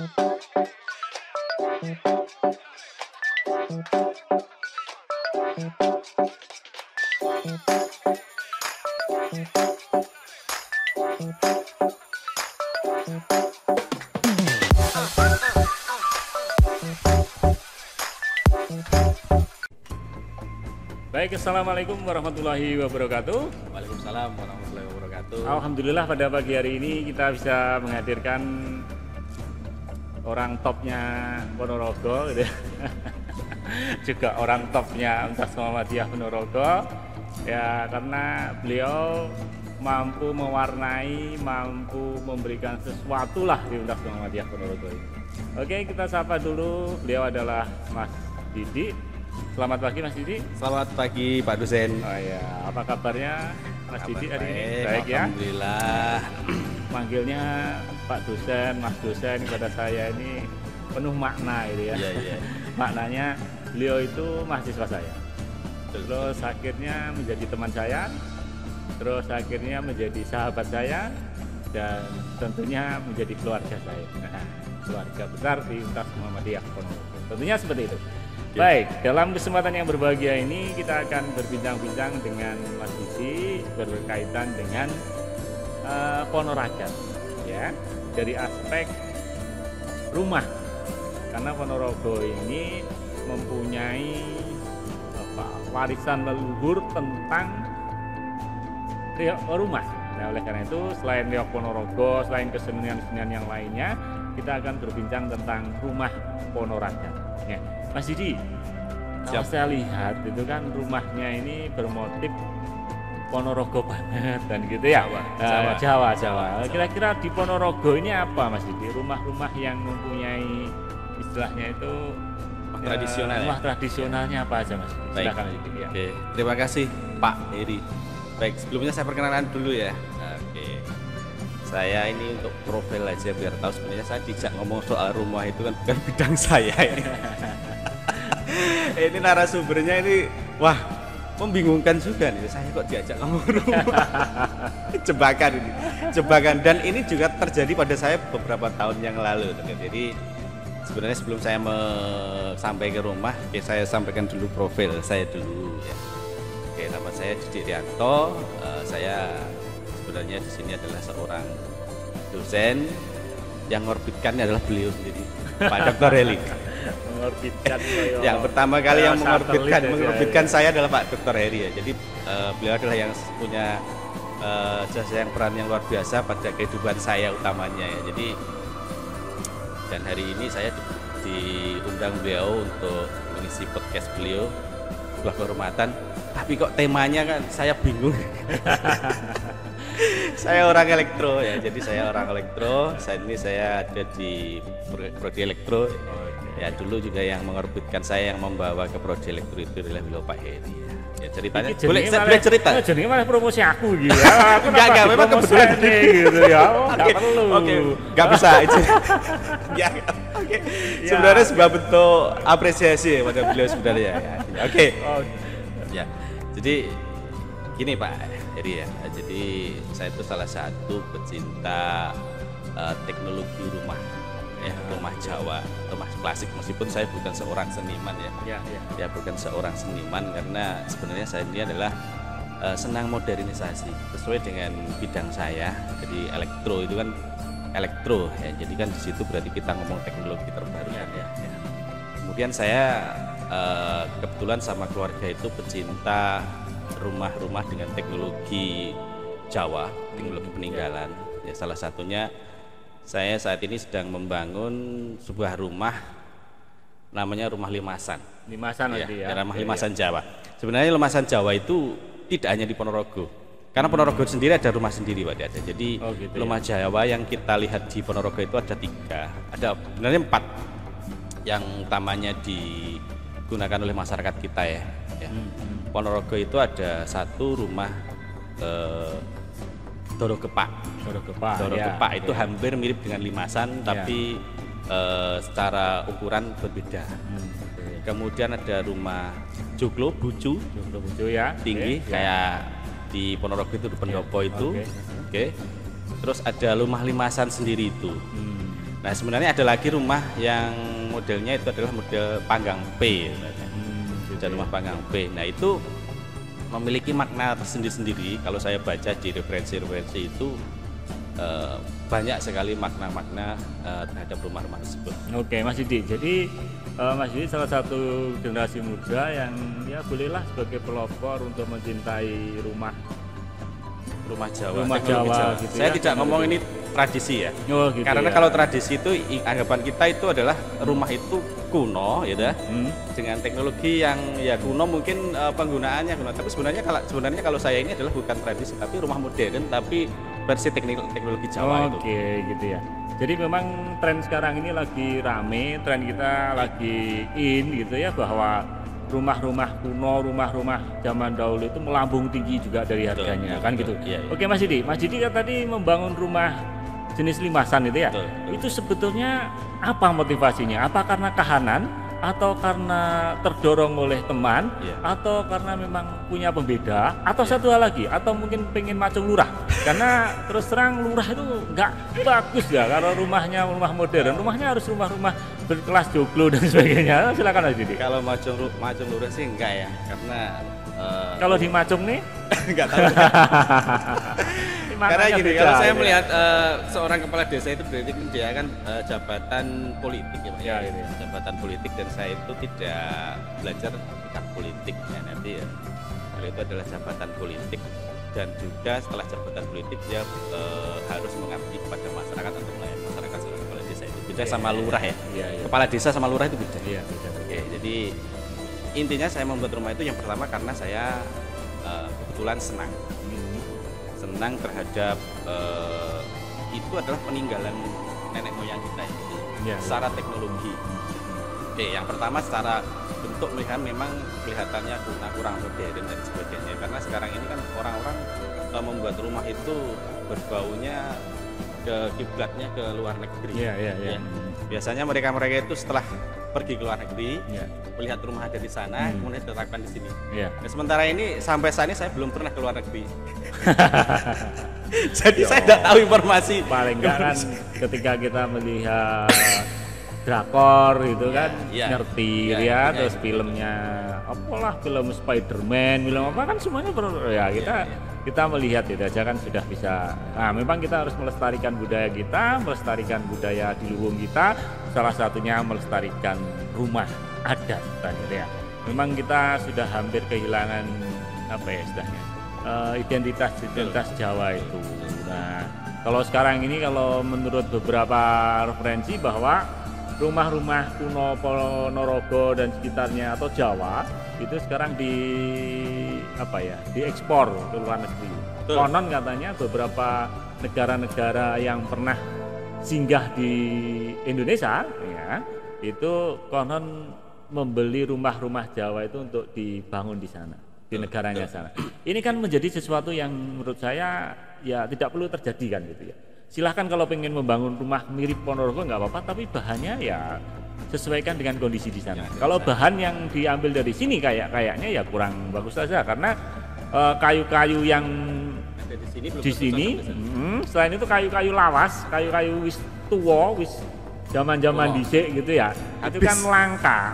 Baik, assalamualaikum warahmatullahi wabarakatuh. Waalaikumsalam warahmatullahi wabarakatuh. Alhamdulillah pada pagi hari ini kita bisa menghadirkan orang topnya Ponorogo, gitu. Juga orang topnya Untas Muhammadiyah Ponorogo, ya, karena beliau mampu mewarnai, mampu memberikan sesuatu lah di Untas Muhammadiyah Ponorogo ini. Oke, kita sapa dulu, beliau adalah Mas Didi. Selamat pagi Mas Didi. Selamat pagi Pak dosen. Oh ya, apa kabarnya Mas Didi hari ini? Baik ya. Alhamdulillah. Manggilnya Pak dosen, Mas dosen kepada saya ini penuh makna gitu ya. Iya. Maknanya beliau itu mahasiswa saya. Terus akhirnya menjadi teman saya. Terus akhirnya menjadi sahabat saya dan tentunya menjadi keluarga saya. Nah, keluarga besar di Untas Muhammadiyah Ponorogo. Tentunya seperti itu. Baik, dalam kesempatan yang berbahagia ini kita akan berbincang-bincang dengan Mas Didi berkaitan dengan Ponorogo, ya, dari aspek rumah. Karena Ponorogo ini mempunyai warisan leluhur tentang riok rumah. Nah, oleh karena itu selain riok Ponorogo, selain kesenian-kesenian yang lainnya, kita akan berbincang tentang rumah Ponorogo. Ya. Mas Didi, kalau saya lihat itu kan rumahnya ini bermotif Ponorogo banget dan gitu ya. Jawa. Kira-kira di Ponorogo ini apa Mas Didi? Rumah-rumah yang mempunyai istilahnya itu tradisional. Rumah tradisionalnya apa aja Mas Didi? Silakan Mas Didi. Ya. Oke, terima kasih Pak Heri. Baik, sebelumnya saya perkenalkan dulu ya. Oke. Saya ini untuk profil aja biar tahu sebenarnya saya tidak ngomong soal rumah itu kan bukan bidang saya ini. Ini narasumbernya ini wah membingungkan juga nih, saya kok diajak ngomong rumah. Jebakan dan ini juga terjadi pada saya beberapa tahun yang lalu. Jadi sebenarnya sebelum saya sampai ke rumah, saya sampaikan dulu profil saya dulu ya. Oke, nama saya Didi Rianto. Saya sebenarnya di sini adalah seorang dosen yang mengorbitkannya adalah beliau sendiri, Pak Dr. Heli. Mengorbitkan yang pertama kali yang mengorbitkan saya adalah Pak Dr. Heri ya. Jadi beliau adalah yang punya jasa yang peran yang luar biasa pada kehidupan saya utamanya ya. Jadi dan hari ini saya diundang beliau untuk mengisi podcast beliau, sebuah kehormatan. Tapi kok temanya kan saya bingung. Saya orang elektro ya, jadi saya orang elektro. Saat ini saya ada di prodi elektro. Ya dulu juga yang mengorbitkan saya, yang membawa ke prodi elektro itu adalah beliau Pak Heri. Ya ceritanya boleh cerita. Jadi malah promosi aku gitu. Aku enggak memang kebetulan gitu ya. Enggak perlu. Oke, enggak bisa itu. Ya, oke. Sebenarnya sebuah bentuk apresiasi pada beliau sebenarnya ya. Oke. Ya. Jadi gini Pak Heri ya. Jadi saya itu salah satu pecinta teknologi rumah. Ya, rumah Jawa, rumah klasik, meskipun saya bukan seorang seniman ya bukan seorang seniman karena sebenarnya saya ini adalah senang modernisasi sesuai dengan bidang saya. Jadi elektro itu kan elektro ya, jadi kan di situ berarti kita ngomong teknologi terbaru ya. Kemudian saya kebetulan sama keluarga itu pecinta rumah-rumah dengan teknologi Jawa, teknologi peninggalan ya. Salah satunya saya saat ini sedang membangun sebuah rumah namanya Rumah Limasan. Rumah Limasan Jawa. Sebenarnya Limasan Jawa itu tidak hanya di Ponorogo. Karena Ponorogo sendiri ada rumah sendiri Pak. Jadi rumah Jawa yang kita lihat di Ponorogo itu ada 3. Ada sebenarnya 4. Yang utamanya digunakan oleh masyarakat kita ya. Ponorogo itu ada 1 rumah Doro Gepak itu hampir mirip dengan Limasan tapi secara ukuran berbeda. Kemudian ada rumah Joglo Bucu ya, tinggi kayak di Ponorogo itu di Pendopo itu. Terus ada rumah Limasan sendiri itu. Nah sebenarnya ada lagi rumah yang modelnya itu adalah model panggang P, dan rumah panggang P. Nah itu memiliki makna tersendiri-sendiri. Kalau saya baca di referensi-referensi itu banyak sekali makna-makna terhadap rumah-rumah tersebut. Oke, Mas Didi. Jadi Mas Didi salah satu generasi muda yang ya bolehlah sebagai pelopor untuk mencintai rumah Jawa. gitu. Saya ya, tidak ngomong ini tradisi ya. Oh, gitu karena ya. kalau tradisi itu anggapan kita itu adalah rumah itu kuno, ya dengan teknologi yang ya kuno mungkin penggunaannya kuno. Tapi sebenarnya kalau saya ini adalah bukan tradisi, tapi rumah modern, tapi versi teknologi Jawa itu. Oke, gitu ya. Jadi memang tren sekarang ini lagi rame, tren kita lagi gitu ya, bahwa rumah-rumah kuno, rumah-rumah zaman dahulu itu melambung tinggi juga dari harganya, kan gitu. Iya. Oke Mas Didi kan tadi membangun rumah jenis limasan itu ya. Betul. Itu sebetulnya apa motivasinya? Apa karena kahanan atau karena terdorong oleh teman, atau karena memang punya pembeda, atau satu hal lagi, atau mungkin pengen macung lurah? Karena terus terang lurah itu nggak bagus ya, kalau rumah modern, rumahnya harus rumah-rumah berkelas joglo dan sebagainya. Silakan Mas Didi. Kalau macung lurah sih enggak ya, karena kalau di macung nih enggak tahu. Karena gini, kalau saya melihat seorang kepala desa itu berarti dia kan jabatan politik ya, Pak. Ya, gitu ya. Jabatan politik, dan saya itu tidak belajar tingkat politik ya, nanti ya. Kalau itu adalah jabatan politik, dan juga setelah jabatan politik dia harus mengabdi kepada masyarakat untuk melayani masyarakat sebagai kepala desa itu. Beda sama lurah ya. Kepala desa sama lurah itu beda. Iya, beda. Oke, jadi intinya saya membuat rumah itu yang pertama karena saya kebetulan senang terhadap itu adalah peninggalan nenek moyang kita itu secara teknologi. Oke, yang pertama secara bentuk memang kelihatannya kurang modern dan sebagainya, karena sekarang ini kan orang-orang membuat rumah itu berbaunya ke kiblatnya ke luar negeri. Iya. Biasanya mereka itu setelah pergi ke luar negeri, melihat rumah ada di sana, kemudian diterapkan di sini. Nah, sementara ini sampai saat ini saya belum pernah ke luar negeri. Jadi saya tidak tahu informasi. Paling enggak kan ketika kita melihat drakor itu kan ngerti terus filmnya apalah, film Spider-Man, film apa kan semuanya kita melihat itu aja kan sudah bisa. Nah, memang kita harus melestarikan budaya kita, melestarikan budaya di luhung kita, salah satunya melestarikan rumah adat tadi ya. Memang kita sudah hampir kehilangan apa ya istilahnya, identitas Jawa itu. Nah, kalau sekarang ini kalau menurut beberapa referensi bahwa rumah-rumah kuno Ponorogo dan sekitarnya atau Jawa itu sekarang diekspor ke luar negeri. Konon katanya beberapa negara-negara yang pernah singgah di Indonesia ya, itu konon membeli rumah-rumah Jawa itu untuk dibangun di sana, di negaranya sana. Ini kan menjadi sesuatu yang menurut saya ya tidak perlu terjadi kan gitu ya. Silahkan kalau pengen membangun rumah mirip Ponorogo nggak apa-apa, tapi bahannya ya sesuaikan dengan kondisi di sana. Kalau bahan yang diambil dari sini kayaknya ya kurang bagus saja, karena kayu-kayu yang ada di sini selain itu kayu-kayu lawas, kayu-kayu wis tua, wis zaman-zaman dhisik gitu ya. Itu kan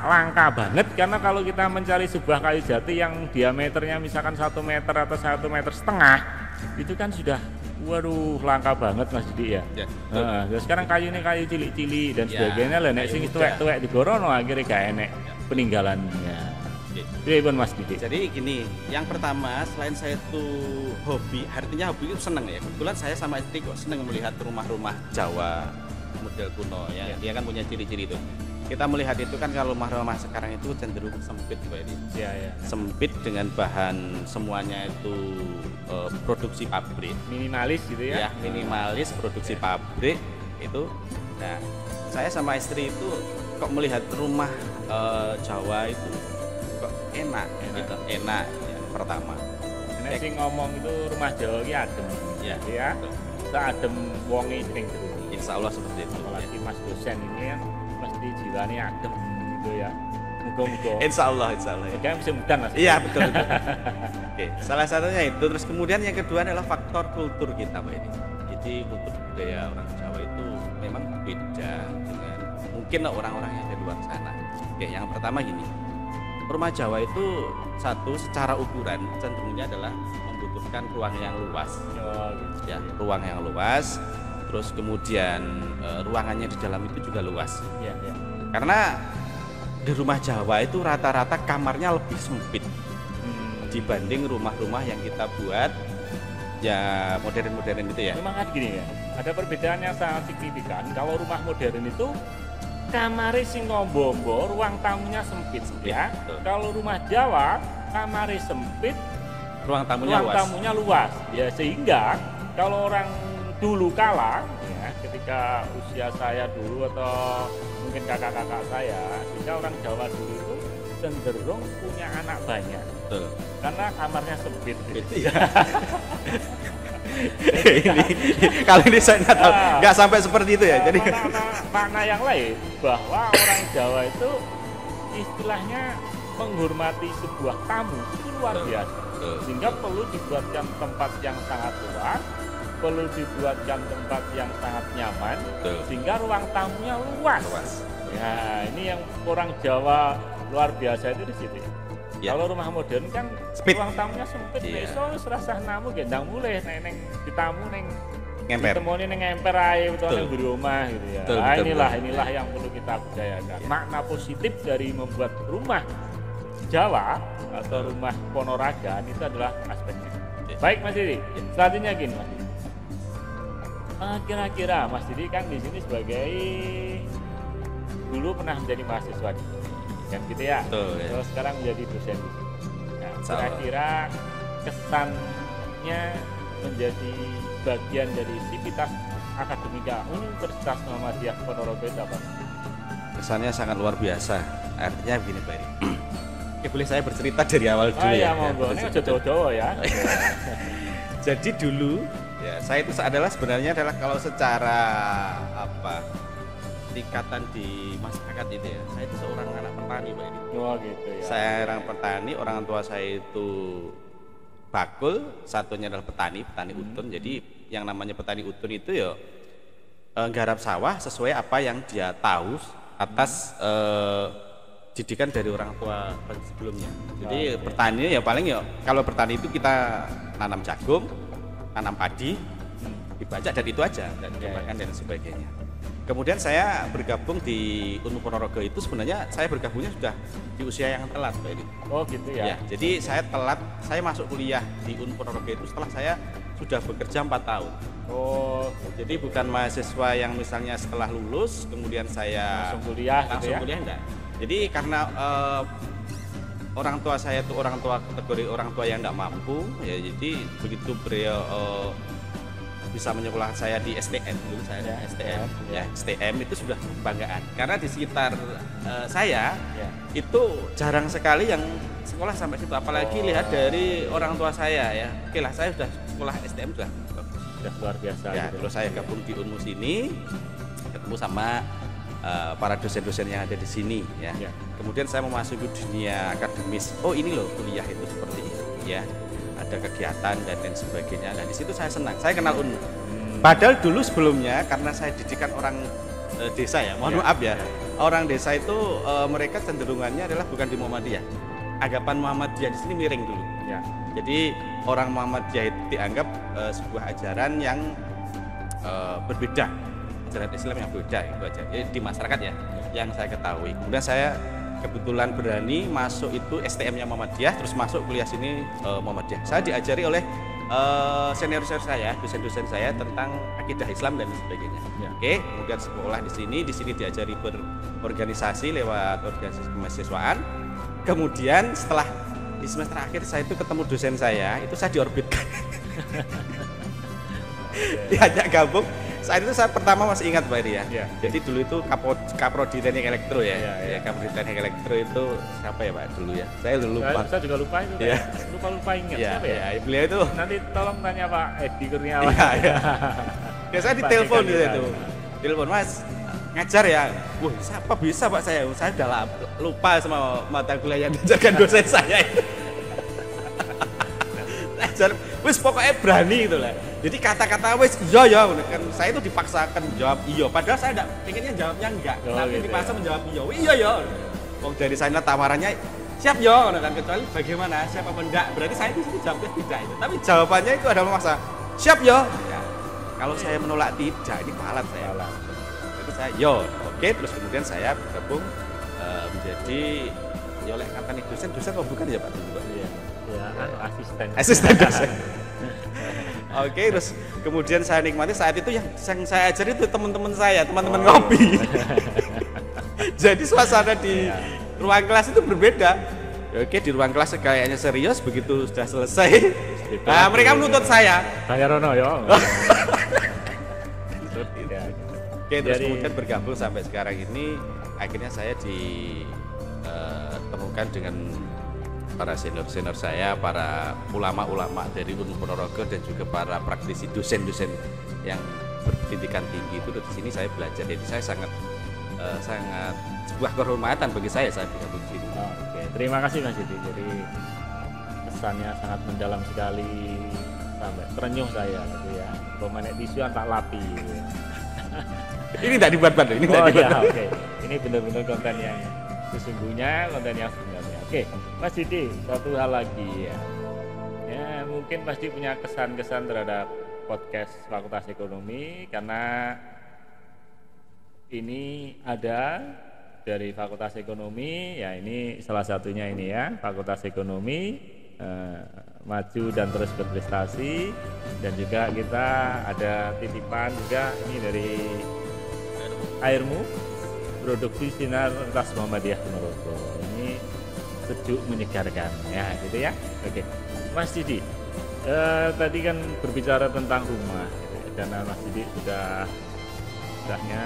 langka banget, karena kalau kita mencari sebuah kayu jati yang diameternya misalkan 1 meter atau 1,5 meter, itu kan sudah langka banget Mas Didi ya. Sekarang kayu cilik-cilik dan sebagainya lah, nek sing tuwek-tuwek digorono akhirnya gak enek peninggalannya. Pripun Mas Didi? Jadi gini, yang pertama selain saya itu hobi, artinya hobi itu seneng ya. Kebetulan saya sama istri kok seneng melihat rumah-rumah Jawa model kuno ya. Dia kan punya ciri-ciri itu. Kita melihat itu kan kalau rumah-rumah sekarang itu cenderung sempit Mbak ini. Sempit dengan bahan semuanya itu produksi pabrik. Minimalis gitu ya. Minimalis produksi pabrik itu. Nah, saya sama istri itu kok melihat rumah Jawa itu kok enak. Yang pertama. Nek sing ngomong itu rumah Jawa ki adem. Ya. Adem wonge sing terus. Insya Allah seperti itu. Apalagi Mas dosen ini kan pasti jiwanya adem gitu ya. Muga-muga. Insya Allah. Jangan musim hujan Mas. Iya betul. Oke, salah satunya itu. Terus kemudian yang kedua adalah faktor kultur kita Pak ini. Jadi kultur budaya orang Jawa itu memang beda dengan mungkin orang-orang yang di luar sana. Oke, yang pertama gini, rumah Jawa itu satu secara ukuran cenderungnya adalah membutuhkan ruang yang luas, ya ruang yang luas, terus kemudian ruangannya di dalam itu juga luas, karena di rumah Jawa itu rata-rata kamarnya lebih sempit dibanding rumah-rumah yang kita buat ya modern-modern itu ya. Memang kan gini ya, ada perbedaan yang sangat signifikan. Kalau rumah modern itu kamare sing ngombo-ngombo, ruang tamunya sempit ya. Kalau rumah Jawa kamare sempit, ruang tamunya luas. Ya sehingga kalau orang dulu kala ya, ketika usia saya dulu atau mungkin kakak-kakak saya, sehingga orang Jawa dulu itu cenderung punya anak banyak. Betul. Karena kamarnya sempit. Ya. Kalau ini saya nggak sampai seperti itu ya. Jadi makna yang lain bahwa orang Jawa itu istilahnya menghormati sebuah tamu itu luar biasa. Sehingga perlu dibuatkan tempat yang sangat luas, perlu dibuatkan tempat yang sangat nyaman, sehingga ruang tamunya luas. Ya, ini yang orang Jawa luar biasa itu di situ. Ya. Kalau rumah modern kan ruang tamunya sempit, iso serasa namu gendang mulai neng ditamu neng ditemoni neng emper ae utawa neng rumah gitu ya. Inilah yang perlu kita budayakan. Makna positif dari membuat rumah Jawa atau rumah Ponorogo itu adalah aspeknya. Baik Mas Didi, selanjutnya gini Mas Didi. Kira-kira Mas Didi kan di sini sebagai dulu pernah menjadi mahasiswa kan gitu ya. Betul, ya. Terus sekarang menjadi dosen. Nah, kira-kira kesannya menjadi bagian dari Sivitas Akademika Universitas Muhammadiyah Ponorogo itu apa? Kesannya sangat luar biasa. Artinya begini Pak Eri. Oke, boleh saya bercerita dari awal dulu ya? Monggo, ini jodoh ya. Jadi dulu ya saya itu sebenarnya adalah kalau secara tingkatan di masyarakat itu ya, saya itu seorang anak petani Pak Edi. Oh gitu ya. Saya orang petani, orang tua saya itu bakul, satunya adalah petani utun. Jadi yang namanya petani utun itu ya garap sawah sesuai apa yang dia tahu atas didikan dari orang tua sebelumnya. Jadi pertanian ya paling ya kalau bertani itu kita nanam jagung, nanam padi, dibajak dan itu aja, dan dikembangkan dan sebagainya. Kemudian saya bergabung di Unmu Ponorogo itu sebenarnya saya bergabungnya sudah di usia yang telat Pak Edi. Oh gitu ya. Jadi saya telat, saya masuk kuliah di Unmu Ponorogo itu setelah saya sudah bekerja 4 tahun. Oh, jadi bukan mahasiswa yang misalnya setelah lulus kemudian saya langsung kuliah enggak. Jadi karena orang tua saya itu orang tua kategori orang tua yang enggak mampu ya, jadi begitu beliau bisa menyekolahkan saya di STM dulu saya STM itu sudah kebanggaan karena di sekitar saya itu jarang sekali yang sekolah sampai situ, apalagi lihat dari orang tua saya ya. Oke lah, saya sudah sekolah STM sudah luar biasa ya, gitu. Terus saya gabung di Unmu sini ketemu sama para dosen-dosen yang ada di sini ya. Kemudian saya memasuki dunia akademis. Oh ini loh kuliah itu seperti ini ya, ada kegiatan dan lain sebagainya. Dan di situ saya senang, saya kenal Unmu. Padahal dulu sebelumnya karena saya didikan orang desa ya, mohon maaf ya, orang desa itu mereka cenderungannya adalah bukan di Muhammadiyah. Anggapan Muhammadiyah di sini miring dulu. Ya. Jadi orang Muhammadiyah itu dianggap sebuah ajaran yang berbeda, ajaran Islam yang berbeda itu aja. Jadi di masyarakat ya, yang saya ketahui. Kemudian saya kebetulan berani masuk itu STM-nya Muhammadiyah, terus masuk kuliah sini Muhammadiyah. Saya diajari oleh senior-senior saya, dosen-dosen saya tentang akidah Islam dan sebagainya. Oke, kemudian sekolah di sini diajari berorganisasi lewat organisasi kemahasiswaan. Kemudian setelah di semester akhir saya itu ketemu dosen saya, itu saya diorbitkan. Diajak gabung. Saat itu saya pertama masih ingat Pak Eri ya. Jadi dulu itu Kaprodi Teknik Elektro ya. Kaprodi Teknik Elektro itu siapa ya Pak dulu ya? Saya lupa. Saya juga lupa itu. Lupa ingat siapa ya? Beliau itu. Nanti tolong tanya Pak Edi Kurniawan. Ya saya ditelepon gitu itu. Telepon Mas, ngajar ya. Wah, siapa bisa Pak saya? Saya udah lupa sama mata kuliah yang diajarkan dosen saya itu. Ngajar, wis pokoknya berani gitu lah. Jadi kata-kata wes iya ya, kan saya itu dipaksakan jawab iya, padahal saya enggak pengennya jawabnya enggak, tapi gitu dipaksa menjawab iya. Iya ya. Wong dari sana tawarannya siap ya, kan kecuali bagaimana siap apa enggak, berarti saya di situ jawabnya tidak itu. Tapi jawabannya itu adalah memaksa. Siap ya. Kalau saya menolak tidak, ini kualat saya. Jadi saya yo, oke, terus kemudian saya bergabung menjadi ya oleh kata nih dosen apa bukan ya Pak? Iya. Ya, asisten dosen. Oke, terus kemudian saya nikmati saat itu yang saya ajari itu teman-teman saya, teman-teman ngopi. Jadi suasana di ruang kelas itu berbeda. Oke, di ruang kelas kayaknya serius, begitu sudah selesai. Nah, mereka menuntut saya. Bayarono ya. Oke, terus kemudian bergabung sampai sekarang ini, akhirnya saya ditemukan dengan para senior saya, para ulama-ulama dari Unmu Ponorogo dan juga para praktisi dosen-dosen yang berpendidikan tinggi itu di sini saya belajar. Jadi saya sangat sebuah kehormatan bagi saya bergabung di sini. Oke, terima kasih Mas Didi. Jadi kesannya sangat mendalam sekali sampai terenyuh saya gitu ya. Pemenek tisu tak lapi. Gitu ya. Ini tidak dibuat-buat, ini tidak dibuat. Oke. Ini benar-benar konten yang sesungguhnya, konten yang sebenarnya. Oke, Mas Didi, satu hal lagi ya. Ya, mungkin Mas Didi punya kesan-kesan terhadap podcast Fakultas Ekonomi karena ini ada dari Fakultas Ekonomi, ya ini salah satunya ini ya, Fakultas Ekonomi maju dan terus berprestasi, dan juga kita ada titipan juga ini dari Airmu, produksi sinar Universitas Muhammadiyah Ponorogo. Ini sejuk menyegarkan ya gitu ya. Oke, Mas Didi tadi kan berbicara tentang rumah gitu ya. Dan Mas Didi sudahnya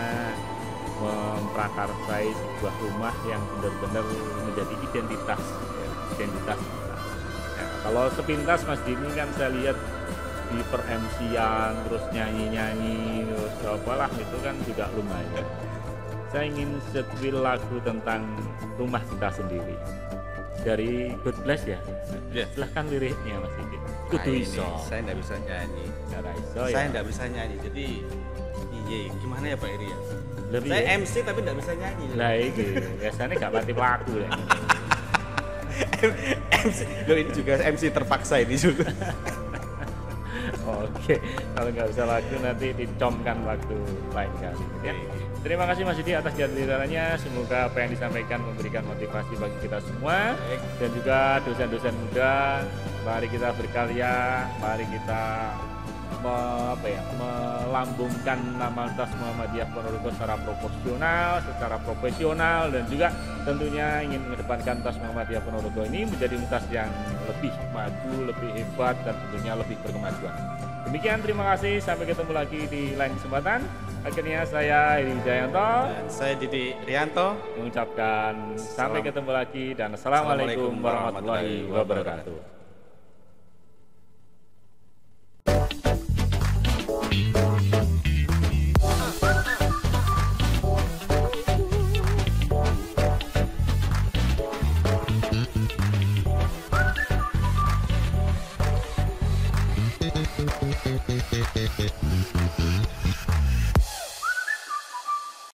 memprakarsai sebuah rumah yang benar-benar menjadi identitas ya. Kalau sepintas Mas Didi kan saya lihat di per-MC-an terus nyanyi-nyanyi terus apalah itu kan juga lumayan. Saya ingin setel lagu tentang rumah kita sendiri dari God Bless ya. Silahkan liriknya Mas Didi. Kudu iso. Saya enggak bisa nyanyi. Saya enggak bisa nyanyi. Jadi gimana ya Pak Iri ya? Saya MC tapi enggak bisa nyanyi. Lah iki biasanya enggak pati pelaku ya. MC. Loh ini juga MC terpaksa ini juga. Oke, kalau nggak bisa lagu nanti dicomkan waktu lain kali. Ya. Terima kasih Mas Didi atas kehadirannya. Semoga apa yang disampaikan memberikan motivasi bagi kita semua dan juga dosen-dosen muda. Mari kita berkarya, mari kita melambungkan nama Universitas Muhammadiyah Ponorogo secara proporsional, secara profesional, dan juga tentunya ingin mengedepankan Universitas Muhammadiyah Ponorogo ini menjadi universitas yang lebih maju, lebih hebat, dan tentunya lebih berkemajuan. Demikian, terima kasih, sampai ketemu lagi di lain kesempatan. Akhirnya saya Heri Wijayanto dan saya Didi Rianto mengucapkan sampai ketemu lagi dan assalamualaikum warahmatullahi wabarakatuh.